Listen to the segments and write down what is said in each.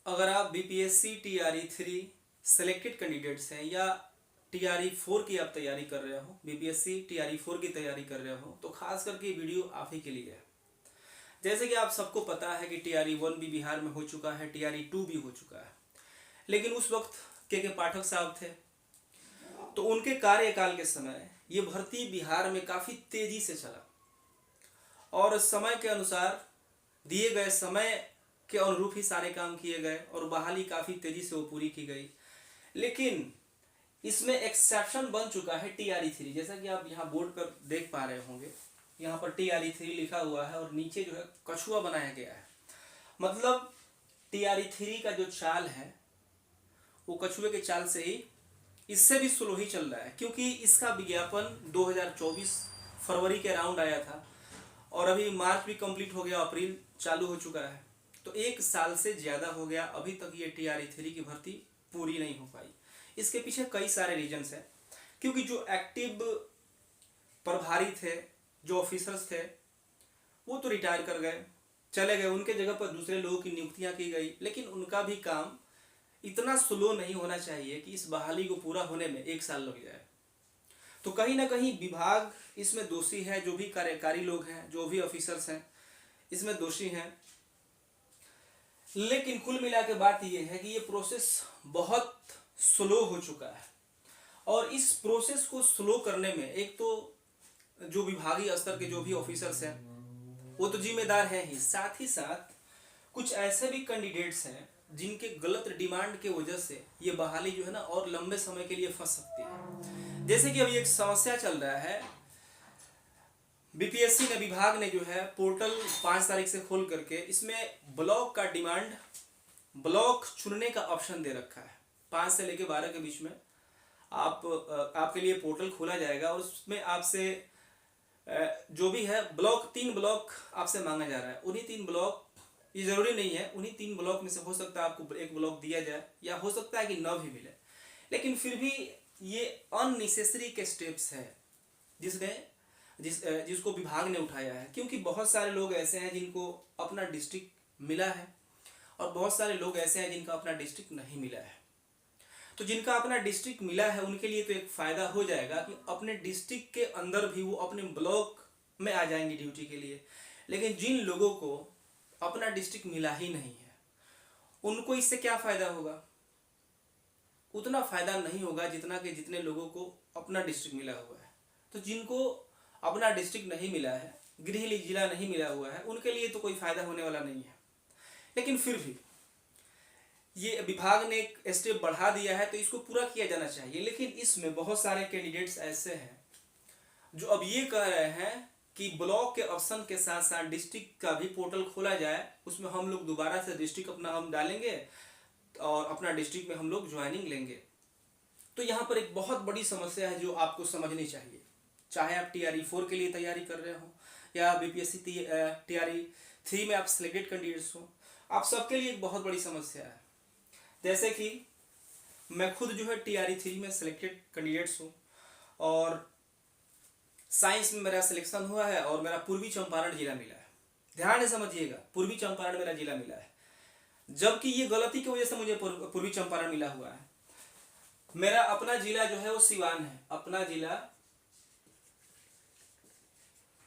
अगर आप BPSC TRE 3 selected candidates हैं या टीआरई 4 की आप तैयारी कर रहे हो, बीपीएससी टीआरई 4 की तैयारी कर रहे हो, तो खास करके ये वीडियो आप ही के लिए है। जैसे कि आप सबको पता है कि टीआरई 1 भी बिहार में हो चुका है, टीआरई 2 भी हो चुका है, लेकिन उस वक्त के पाठक साहब थे, तो उनके कार्यकाल के समय ये भर्ती बिहार में काफ़ी तेज़ी से चला और समय के अनुसार दिए गए समय के अनुरूप ही सारे काम किए गए और बहाली काफ़ी तेज़ी से वो पूरी की गई। लेकिन इसमें एक्सेप्शन बन चुका है टीआरई 3, जैसा कि आप यहाँ बोर्ड पर देख पा रहे होंगे। यहाँ पर टीआरई 3 लिखा हुआ है और नीचे जो है कछुआ बनाया गया है। मतलब टीआरई 3 का जो चाल है वो कछुए के चाल से ही इससे भी स्लो ही चल रहा है, क्योंकि इसका विज्ञापन 2024 फरवरी के अराउंड आया था और अभी मार्च भी कंप्लीट हो गया, अप्रैल चालू हो चुका है, तो 1 साल से ज़्यादा हो गया। अभी तक ये टीआरई 3 की भर्ती पूरी नहीं हो पाई। इसके पीछे कई सारे रीजन्स हैं, क्योंकि जो एक्टिव प्रभारी थे, जो ऑफिसर्स थे, वो तो रिटायर कर गए, चले गए, उनके जगह पर दूसरे लोगों की नियुक्तियां की गई। लेकिन उनका भी काम इतना स्लो नहीं होना चाहिए कि इस बहाली को पूरा होने में 1 साल लग जाए। तो कहीं ना कहीं विभाग इसमें दोषी है, जो भी कार्यकारी लोग हैं, जो भी ऑफिसर्स हैं, इसमें दोषी हैं। लेकिन कुल मिला के बात यह है कि ये प्रोसेस बहुत स्लो हो चुका है और इस प्रोसेस को स्लो करने में एक तो जो विभागीय स्तर के जो भी ऑफिसर्स हैं वो तो जिम्मेदार हैं ही, साथ ही साथ कुछ ऐसे भी कैंडिडेट्स हैं जिनके गलत डिमांड के वजह से ये बहाली जो है ना और लंबे समय के लिए फंस सकती है। जैसे कि अभी एक समस्या चल रहा है, बीपीएससी ने, विभाग ने जो है पोर्टल 5 तारीख से खोल करके इसमें ब्लॉक का डिमांड, ब्लॉक चुनने का ऑप्शन दे रखा है। 5 से लेकर 12 के बीच में आपके लिए पोर्टल खोला जाएगा और उसमें आपसे जो भी है ब्लॉक, 3 ब्लॉक आपसे मांगा जा रहा है। उन्हीं 3 ब्लॉक, ये जरूरी नहीं है, उन्हीं 3 ब्लॉक में से हो सकता है आपको एक ब्लॉक दिया जाए या हो सकता है कि न भी मिले, लेकिन फिर भी ये अननेसेसरी के स्टेप्स है जिसको विभाग ने उठाया है। क्योंकि बहुत सारे लोग ऐसे हैं जिनको अपना डिस्ट्रिक्ट मिला है और बहुत सारे लोग ऐसे हैं जिनका अपना डिस्ट्रिक्ट नहीं मिला है। तो जिनका अपना डिस्ट्रिक्ट मिला है उनके लिए तो एक फ़ायदा हो जाएगा कि अपने डिस्ट्रिक्ट के अंदर भी वो अपने ब्लॉक में आ जाएंगे ड्यूटी के लिए। लेकिन जिन लोगों को अपना डिस्ट्रिक्ट मिला ही नहीं है उनको इससे क्या फ़ायदा होगा? उतना फ़ायदा नहीं होगा जितने लोगों को अपना डिस्ट्रिक्ट मिला हुआ है। तो जिनको अपना डिस्ट्रिक्ट नहीं मिला है, गृह जिला नहीं मिला हुआ है, उनके लिए तो कोई फ़ायदा होने वाला नहीं है। लेकिन फिर भी ये विभाग ने एक स्टेप बढ़ा दिया है तो इसको पूरा किया जाना चाहिए। लेकिन इसमें बहुत सारे कैंडिडेट्स ऐसे हैं जो अब ये कह रहे हैं कि ब्लॉक के ऑप्शन के साथ साथ डिस्ट्रिक्ट का भी पोर्टल खोला जाए, उसमें हम लोग दोबारा से डिस्ट्रिक्ट अपना हम डालेंगे और अपना डिस्ट्रिक्ट में हम लोग ज्वाइनिंग लेंगे। तो यहाँ पर एक बहुत बड़ी समस्या है जो आपको समझनी चाहिए, चाहे आप टीआरई 4 के लिए तैयारी कर रहे हो या बीपीएससी टीआरई 3 में आप सिलेक्टेड कैंडिडेट्स हो, आप सबके लिए एक बहुत बड़ी समस्या है। जैसे कि मैं खुद जो है टीआरई 3 में सिलेक्टेड कैंडिडेट्स हूँ और साइंस में मेरा सिलेक्शन हुआ है और मेरा पूर्वी चंपारण जिला मिला है। ध्यान से समझिएगा, पूर्वी चंपारण मेरा जिला मिला है, जबकि ये गलती की वजह से मुझे पूर्वी चंपारण मिला हुआ है। मेरा अपना जिला जो है वो सिवान है, अपना जिला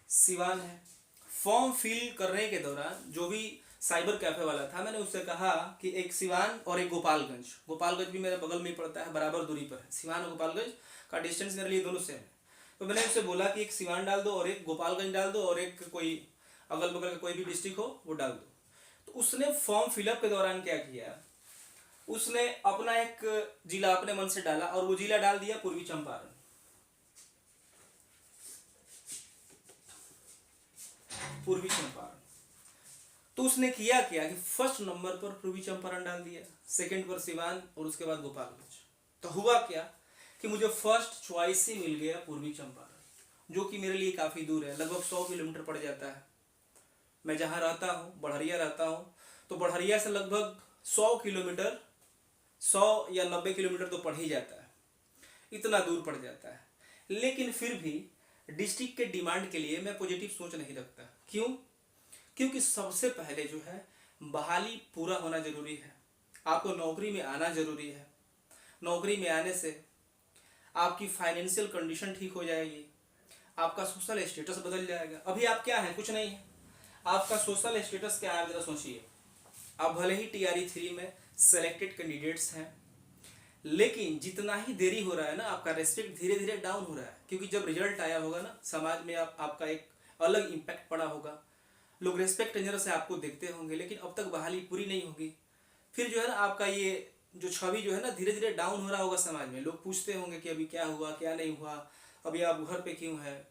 सिवान है। फॉर्म फिल करने के दौरान जो भी साइबर कैफे वाला था, मैंने उससे कहा कि एक सिवान और एक गोपालगंज भी मेरे बगल में ही पड़ता है, बराबर दूरी पर है। सिवान और गोपालगंज का डिस्टेंस मेरे लिए दोनों सेम है। तो मैंने उससे बोला कि एक सिवान डाल दो और एक गोपालगंज डाल दो और एक कोई अगल बगल का कोई भी डिस्ट्रिक्ट हो वो डाल दो। तो उसने फॉर्म फिलअप के दौरान क्या किया, उसने अपना एक जिला अपने मन से डाला और वो जिला डाल दिया पूर्वी चंपारण। तो उसने किया क्या कि फर्स्ट नंबर पर पूर्वी चंपारण डाल दिया, सेकंड पर सिवान और उसके बाद गोपालगंज। तो हुआ क्या कि मुझे फर्स्ट चॉइस ही मिल गया पूर्वी चंपारण, जो कि मेरे लिए काफ़ी दूर है, लगभग 100 किलोमीटर पड़ जाता है। मैं जहाँ रहता हूँ, बढ़हरिया रहता हूँ, तो बढ़हरिया से लगभग 100 किलोमीटर, 100 या 90 किलोमीटर तो पड़ ही जाता है, इतना दूर पड़ जाता है। लेकिन फिर भी डिस्ट्रिक्ट के डिमांड के लिए मैं पॉजिटिव सोच नहीं रखता। क्यों? क्योंकि सबसे पहले जो है बहाली पूरा होना जरूरी है। आपको नौकरी में आना जरूरी है। नौकरी में आने से आपकी फाइनेंशियल कंडीशन ठीक हो जाएगी, आपका सोशल स्टेटस बदल जाएगा। अभी आप क्या है, कुछ नहीं है। आपका सोशल स्टेटस क्या है जरा सोचिए। आप भले ही TRE 3 में सेलेक्टेड कैंडिडेट्स हैं, लेकिन जितना ही देरी हो रहा है ना, आपका रेस्पेक्ट धीरे धीरे डाउन हो रहा है। क्योंकि जब रिजल्ट आया होगा ना, समाज में आपका एक अलग इम्पैक्ट पड़ा होगा, लोग रेस्पेक्ट नजर से आपको देखते होंगे, लेकिन अब तक बहाली पूरी नहीं होगी। फिर जो है ना आपका ये जो छवि जो है ना धीरे धीरे डाउन हो रहा होगा समाज में। लोग पूछते होंगे कि अभी क्या हुआ, क्या नहीं हुआ, अभी आप घर पे क्यों है।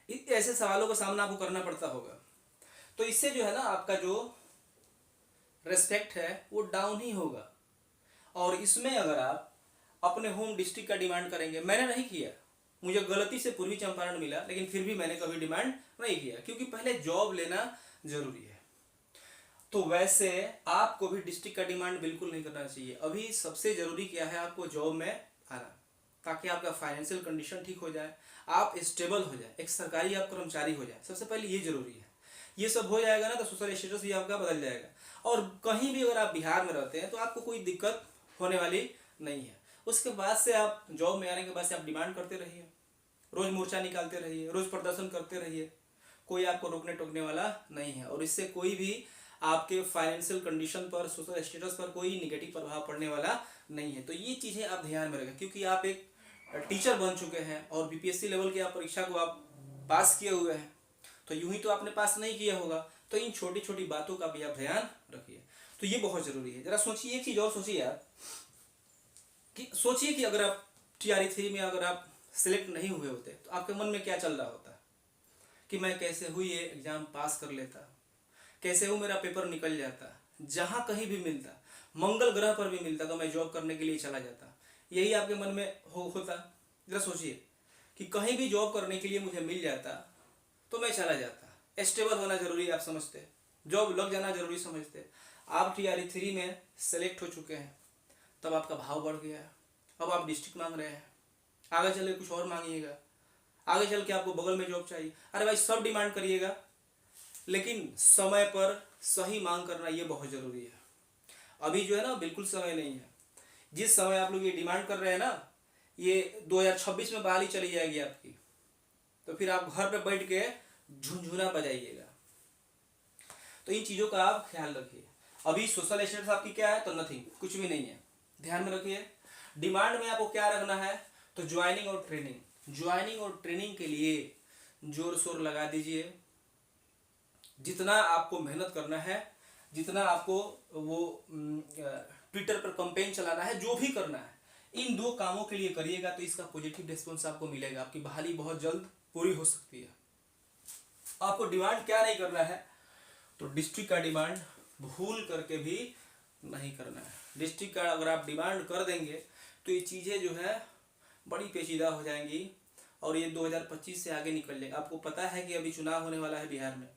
ऐसे सवालों का सामना आपको करना पड़ता होगा। तो इससे जो है ना आपका जो रेस्पेक्ट है वो डाउन ही होगा। और इसमें अगर आप अपने होम डिस्ट्रिक्ट का डिमांड करेंगे, मैंने नहीं किया, मुझे गलती से पूर्वी चंपारण मिला, लेकिन फिर भी मैंने कभी डिमांड नहीं किया, क्योंकि पहले जॉब लेना जरूरी है। तो वैसे आपको भी डिस्ट्रिक्ट का डिमांड बिल्कुल नहीं करना चाहिए। अभी सबसे जरूरी क्या है, आपको जॉब में आना, ताकि आपका फाइनेंशियल कंडीशन ठीक हो जाए, आप स्टेबल हो जाए, एक सरकारी आप कर्मचारी हो जाए। सबसे पहले ये जरूरी है। ये सब हो जाएगा ना तो सोशल स्टेटस भी आपका बदल जाएगा। और कहीं भी अगर आप बिहार में रहते हैं तो आपको कोई दिक्कत होने वाली नहीं है। उसके बाद से आप जॉब में आने के बाद से आप डिमांड करते रहिए, रोज मोर्चा निकालते रहिए, रोज प्रदर्शन करते रहिए, कोई आपको रोकने टोकने वाला नहीं है। और इससे कोई भी आपके फाइनेंशियल कंडीशन पर, सोशल स्टेटस पर कोई निगेटिव प्रभाव पड़ने वाला नहीं है। तो ये चीज़ें आप ध्यान में रखें, क्योंकि आप एक टीचर बन चुके हैं और BPSC लेवल की आप परीक्षा को आप पास किए हुए हैं। तो यूं ही तो आपने पास नहीं किया होगा। तो इन छोटी छोटी बातों का भी आप ध्यान रखिए। तो ये बहुत जरूरी है। जरा सोचिए, एक चीज़ और सोचिए आप, कि सोचिए कि अगर आप TRE 3 में अगर आप सिलेक्ट नहीं हुए होते तो आपके मन में क्या चल रहा होता कि मैं कैसे हुई ये एग्जाम पास कर लेता, कैसे वो मेरा पेपर निकल जाता, जहां कहीं भी मिलता, मंगल ग्रह पर भी मिलता तो मैं जॉब करने के लिए चला जाता। यही आपके मन में होता। जरा सोचिए कि कहीं भी जॉब करने के लिए मुझे मिल जाता तो मैं चला जाता। स्टेबल होना जरूरी आप समझते, जॉब लग जाना जरूरी समझते। आप TRE 3 में सेलेक्ट हो चुके हैं, तब आपका भाव बढ़ गया। अब आप डिस्ट्रिक्ट मांग रहे हैं, आगे चल के कुछ और मांगिएगा, आगे चल के आपको बगल में जॉब चाहिए। अरे भाई सब डिमांड करिएगा, लेकिन समय पर सही मांग करना ये बहुत जरूरी है। अभी जो है ना बिल्कुल समय नहीं है। जिस समय आप लोग ये डिमांड कर रहे हैं ना, ये 2026 में बहाली चली जाएगी आपकी। तो फिर आप घर पे बैठ के झुनझुना बजाइएगा। तो इन चीज़ों का आप ख्याल रखिए। अभी सोशल स्टेटस आपकी क्या है, तो नथिंग, कुछ भी नहीं है, ध्यान में रखिए। डिमांड में आपको क्या रखना है, तो ज्वाइनिंग और ट्रेनिंग। ज्वाइनिंग और ट्रेनिंग के लिए जोर शोर लगा दीजिए। जितना आपको मेहनत करना है, जितना आपको वो ट्विटर पर कंपेन चलाना है, जो भी करना है, इन 2 कामों के लिए करिएगा तो इसका पॉजिटिव रिस्पॉन्स आपको मिलेगा। आपकी बहाली बहुत जल्द पूरी हो सकती है। आपको डिमांड क्या नहीं करना है, तो डिस्ट्रिक्ट का डिमांड भूल करके भी नहीं करना है। डिस्ट्रिक्ट का अगर आप डिमांड कर देंगे तो ये चीज़ें जो है बड़ी पेचीदा हो जाएंगी और ये 2025 से आगे निकल जाएगा। आपको पता है कि अभी चुनाव होने वाला है बिहार में।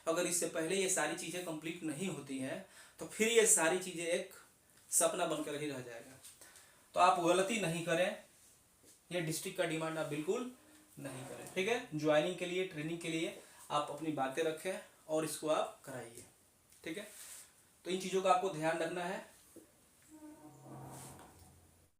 अगर इससे पहले ये सारी चीज़ें कंप्लीट नहीं होती हैं तो फिर ये सारी चीज़ें एक सपना बनकर ही रह जाएगा। तो आप गलती नहीं करें, ये डिस्ट्रिक्ट का डिमांड आप बिल्कुल नहीं करें, ठीक है। ज्वाइनिंग के लिए, ट्रेनिंग के लिए आप अपनी बातें रखें और इसको आप कराइए, ठीक है। तो इन चीज़ों का आपको ध्यान रखना है।